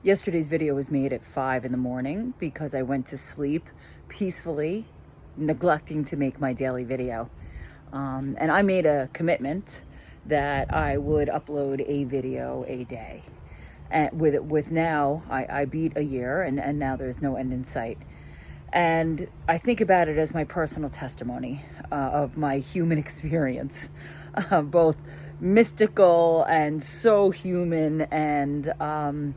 Yesterday's video was made at 5 in the morning because I went to sleep peacefully, neglecting to make my daily video. And I made a commitment that I would upload a video a day. And with now, I beat a year and now there's no end in sight. And I think about it as my personal testimony of my human experience, both mystical and so human, and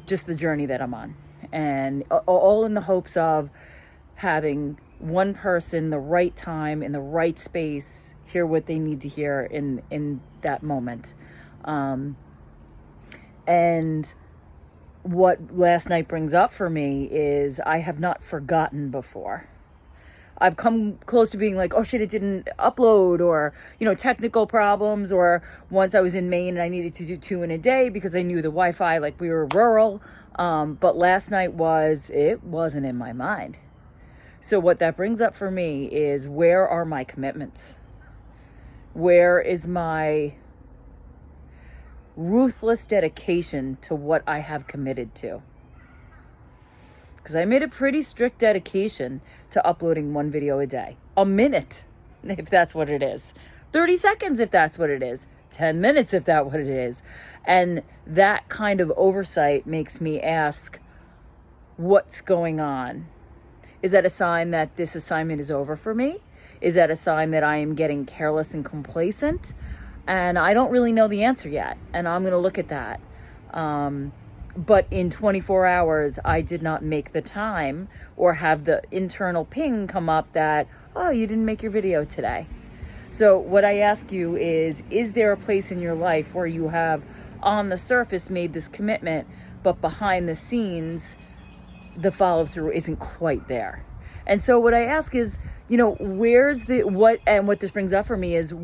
just the journey that I'm on. And all in the hopes of having one person, the right time, in the right space, hear what they need to hear in that moment. And what last night brings up for me is I have not forgotten before. I've come close to being like, oh shit, it didn't upload, or, technical problems, or once I was in Maine and I needed to do 2 in a day because I knew the Wi-Fi, like we were rural. But last night it wasn't in my mind. So what that brings up for me is, where are my commitments? Where is my ruthless dedication to what I have committed to? Because I made a pretty strict dedication to uploading 1 video a day. A minute, if that's what it is. 30 seconds, if that's what it is. 10 minutes, if that's what it is. And that kind of oversight makes me ask, what's going on? Is that a sign that this assignment is over for me? Is that a sign that I am getting careless and complacent? And I don't really know the answer yet. And I'm going to look at that. But in 24 hours, I did not make the time or have the internal ping come up that, oh, you didn't make your video today. So what I ask you is there a place in your life where you have on the surface made this commitment, but behind the scenes, the follow through isn't quite there? And so what I ask is, where's what this brings up for me is,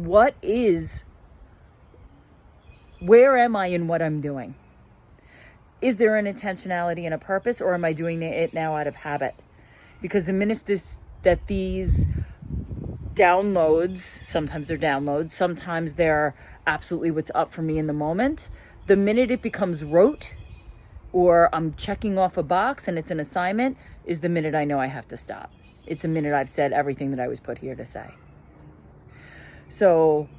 where am I in what I'm doing? Is there an intentionality and a purpose, or am I doing it now out of habit? Because the minute that these downloads, sometimes they're downloads, sometimes they're absolutely what's up for me in the moment. The minute it becomes rote, or I'm checking off a box and it's an assignment, is the minute I know I have to stop. It's a minute I've said everything that I was put here to say. So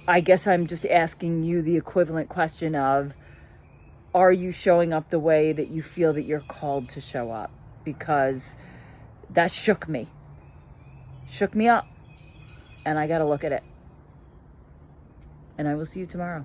I guess I'm just asking you the equivalent question of, are you showing up the way that you feel that you're called to show up? Because that shook me up, and I got to look at it. And I will see you tomorrow.